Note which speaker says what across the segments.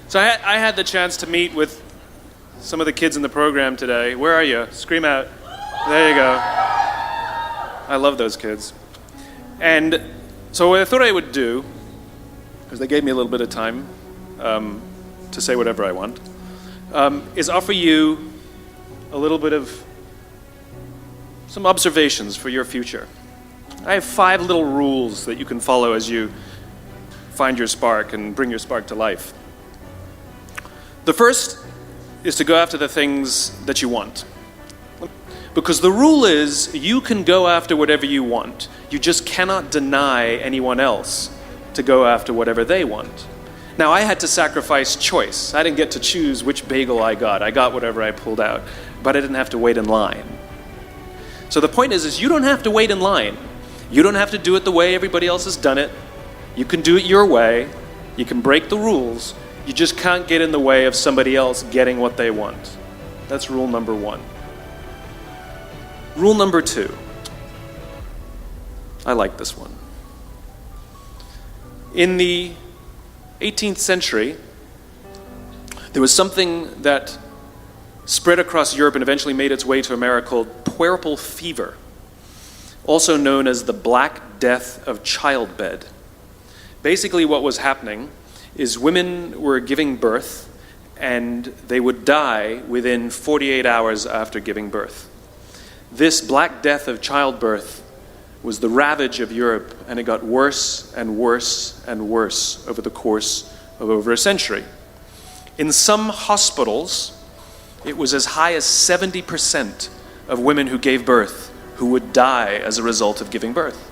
Speaker 1: So I had the chance to meet with some of the kids in the program today. Where are you? Scream out. There you go. I love those kids. And so what I thought I would do, because they gave me a little bit of time to say whatever I want, is offer you a little bit of some observations for your future. I have 5 little rules that you can follow as you find your spark and bring your spark to life. The first is to go after the things that you want. Because the rule is you can go after whatever you want. You just cannot deny anyone else to go after whatever they want. Now, I had to sacrifice choice. I didn't get to choose which bagel I got. I got whatever I pulled out, but I didn't have to wait in line. So the point is you don't have to wait in line. You don't have to do it the way everybody else has done it. You can do it your way. You can break the rules. You just can't get in the way of somebody else getting what they want. That's rule number 1. Rule number 2. I like this one. In the 18th century, there was something that spread across Europe and eventually made its way to America called puerperal fever, also known as the Black Death of childbed. Basically what was happening is women were giving birth and they would die within 48 hours after giving birth. This Black Death of childbirth was the ravage of Europe, and it got worse and worse and worse over the course of over a century. In some hospitals, it was as high as 70% of women who gave birth who would die as a result of giving birth.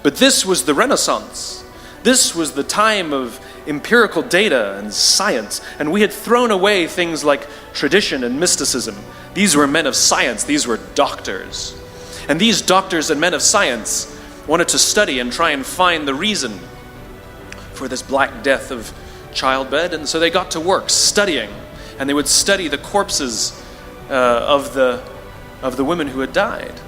Speaker 1: But this was the Renaissance. This was the time of empirical data and science, and we had thrown away things like tradition and mysticism. These were men of science. These were doctors. And these doctors and men of science wanted to study and try and find the reason for this Black Death of childbed, and so they got to work studying, and they would study the corpses of the women who had died.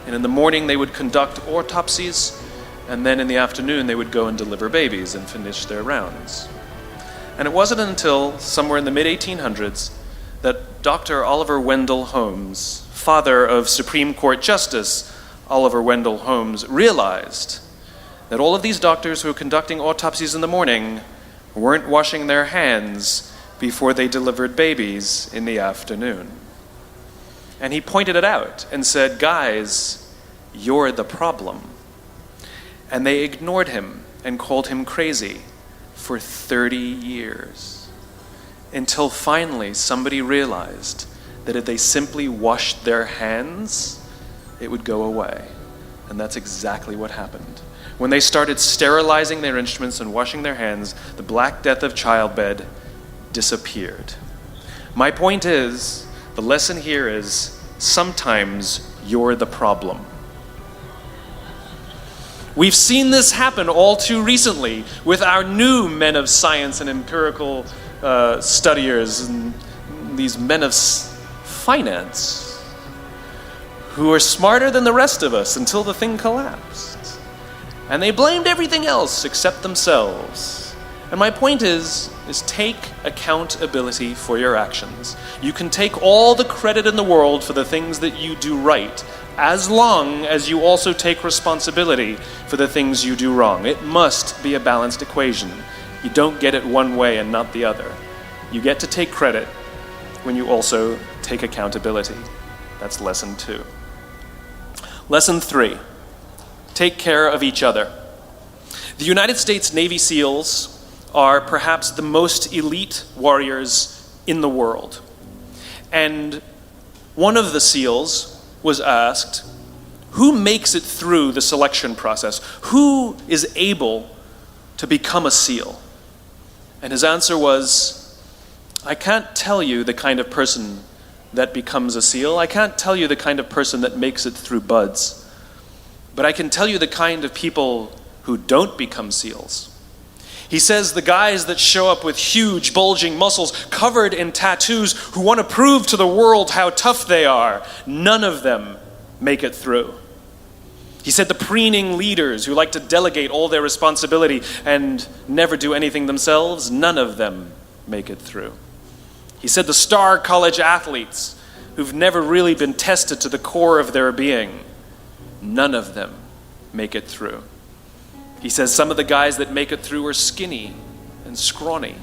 Speaker 1: And in the morning they would conduct autopsies, and then in the afternoon they would go and deliver babies and finish their rounds. And it wasn't until somewhere in the mid-1800s that Dr. Oliver Wendell Holmes, father of Supreme Court Justice Oliver Wendell Holmes, realized that all of these doctors who were conducting autopsies in the morning weren't washing their hands before they delivered babies in the afternoon. And he pointed it out and said, "Guys, you're the problem." And they ignored him and called him crazy for 30 years. Until finally somebody realized that if they simply washed their hands, it would go away. And that's exactly what happened. When they started sterilizing their instruments and washing their hands, the Black Death of childbed disappeared. My point is, the lesson here is, sometimes you're the problem. We've seen this happen all too recently with our new men of science and empirical studiers and these men of finance who are smarter than the rest of us until the thing collapsed. And they blamed everything else except themselves. And my point is take accountability for your actions. You can take all the credit in the world for the things that you do right, as long as you also take responsibility for the things you do wrong. It must be a balanced equation. You don't get it one way and not the other. You get to take credit when you also take accountability. That's lesson 2. Lesson 3, take care of each other. The United States Navy SEALs are perhaps the most elite warriors in the world. And one of the SEALs was asked, who makes it through the selection process? Who is able to become a SEAL? And his answer was, I can't tell you the kind of person that becomes a SEAL. I can't tell you the kind of person that makes it through BUDS. But I can tell you the kind of people who don't become SEALs. He says the guys that show up with huge, bulging muscles, covered in tattoos, who want to prove to the world how tough they are, none of them make it through. He said the preening leaders who like to delegate all their responsibility and never do anything themselves, none of them make it through. He said the star college athletes who've never really been tested to the core of their being, none of them make it through. He says some of the guys that make it through are skinny and scrawny.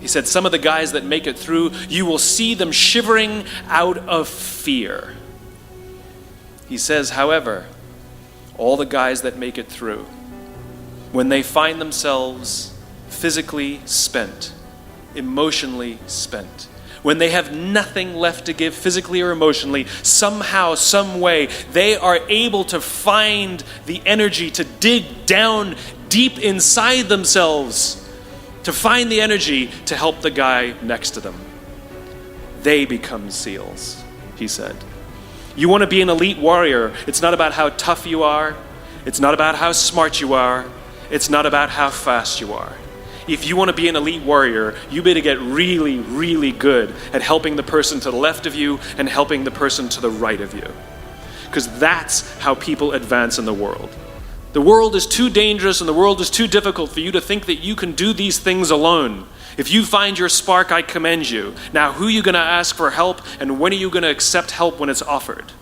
Speaker 1: He said some of the guys that make it through, you will see them shivering out of fear. He says, however, all the guys that make it through, when they find themselves physically spent, emotionally spent, when they have nothing left to give physically or emotionally, somehow, some way, they are able to find the energy to dig down deep inside themselves, to find the energy to help the guy next to them. They become SEALs, he said. You want to be an elite warrior, it's not about how tough you are, it's not about how smart you are, it's not about how fast you are. If you want to be an elite warrior, you better get really, really good at helping the person to the left of you and helping the person to the right of you. Because that's how people advance in the world. The world is too dangerous and the world is too difficult for you to think that you can do these things alone. If you find your spark, I commend you. Now, who are you going to ask for help, and when are you going to accept help when it's offered?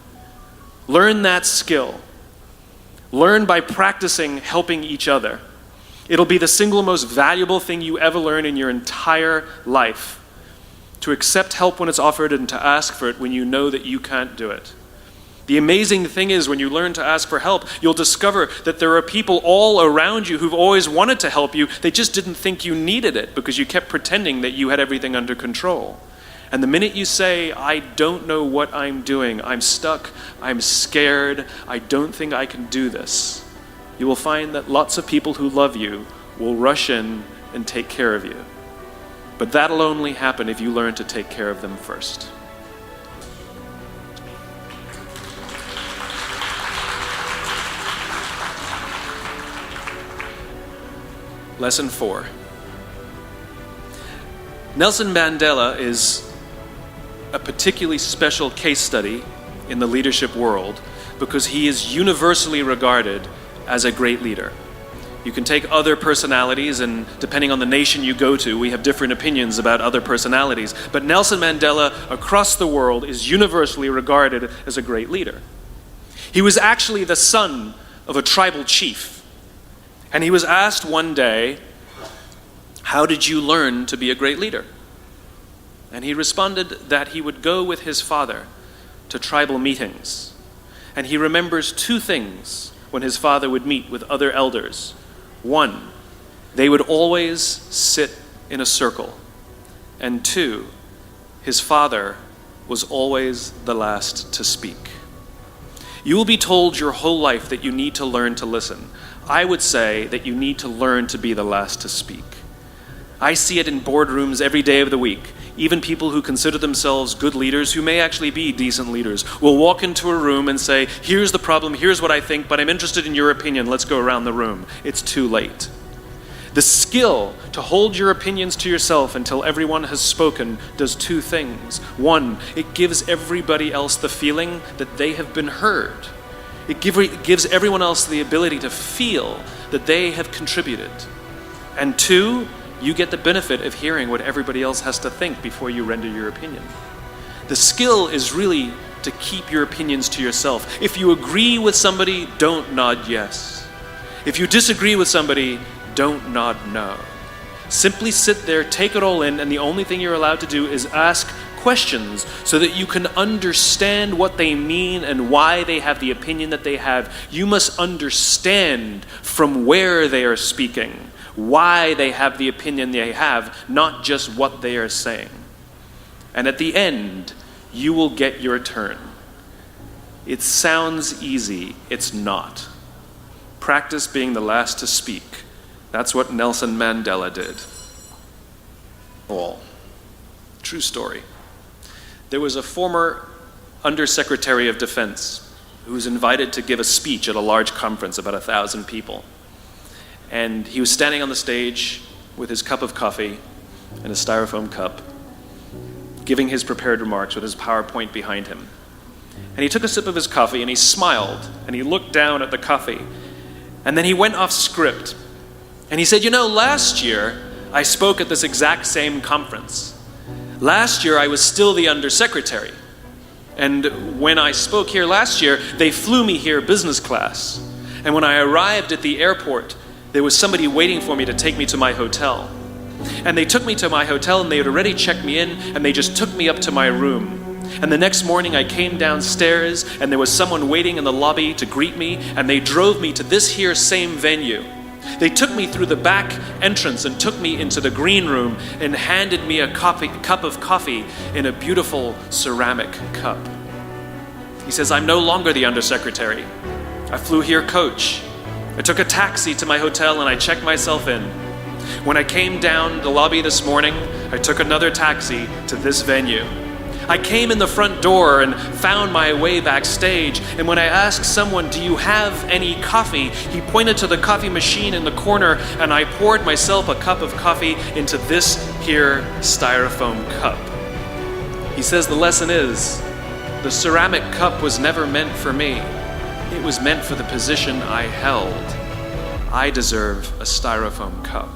Speaker 1: Learn that skill. Learn by practicing helping each other. It'll be the single most valuable thing you ever learn in your entire life. To accept help when it's offered and to ask for it when you know that you can't do it. The amazing thing is when you learn to ask for help, you'll discover that there are people all around you who've always wanted to help you. They just didn't think you needed it because you kept pretending that you had everything under control. And the minute you say, I don't know what I'm doing, I'm stuck, I'm scared, I don't think I can do this, you will find that lots of people who love you will rush in and take care of you. But that'll only happen if you learn to take care of them first. Lesson 4. Nelson Mandela is a particularly special case study in the leadership world because he is universally regarded as a great leader. You can take other personalities, and depending on the nation you go to, we have different opinions about other personalities. But Nelson Mandela, across the world, is universally regarded as a great leader. He was actually the son of a tribal chief. And he was asked one day, how did you learn to be a great leader? And he responded that he would go with his father to tribal meetings. And he remembers two things when his father would meet with other elders. One, they would always sit in a circle. And two, his father was always the last to speak. You will be told your whole life that you need to learn to listen. I would say that you need to learn to be the last to speak. I see it in boardrooms every day of the week. Even people who consider themselves good leaders, who may actually be decent leaders, will walk into a room and say, here's the problem, here's what I think, but I'm interested in your opinion, let's go around the room. It's too late. The skill to hold your opinions to yourself until everyone has spoken does two things. One, it gives everybody else the feeling that they have been heard. It gives everyone else the ability to feel that they have contributed. And two, you get the benefit of hearing what everybody else has to think before you render your opinion. The skill is really to keep your opinions to yourself. If you agree with somebody, don't nod yes. If you disagree with somebody, don't nod no. Simply sit there, take it all in, and the only thing you're allowed to do is ask questions so that you can understand what they mean and why they have the opinion that they have. You must understand from where they are speaking, why they have the opinion they have, not just what they are saying. And at the end, you will get your turn. It sounds easy, it's not. Practice being the last to speak. That's what Nelson Mandela did. All. True story. There was a former Undersecretary of Defense who was invited to give a speech at a large conference, about 1,000 people. And he was standing on the stage with his cup of coffee and a styrofoam cup, giving his prepared remarks with his PowerPoint behind him. And he took a sip of his coffee and he smiled and he looked down at the coffee. And then he went off script and he said, last year I spoke at this exact same conference. Last year, I was still the undersecretary. And when I spoke here last year, they flew me here business class. And when I arrived at the airport, there was somebody waiting for me to take me to my hotel. And they took me to my hotel and they had already checked me in and they just took me up to my room. And the next morning I came downstairs and there was someone waiting in the lobby to greet me and they drove me to this here same venue. They took me through the back entrance and took me into the green room and handed me a cup of coffee in a beautiful ceramic cup. He says, I'm no longer the undersecretary. I flew here coach. I took a taxi to my hotel and I checked myself in. When I came down the lobby this morning, I took another taxi to this venue. I came in the front door and found my way backstage, and when I asked someone, do you have any coffee? He pointed to the coffee machine in the corner, and I poured myself a cup of coffee into this here styrofoam cup. He says the lesson is, the ceramic cup was never meant for me. It was meant for the position I held. I deserve a styrofoam cup.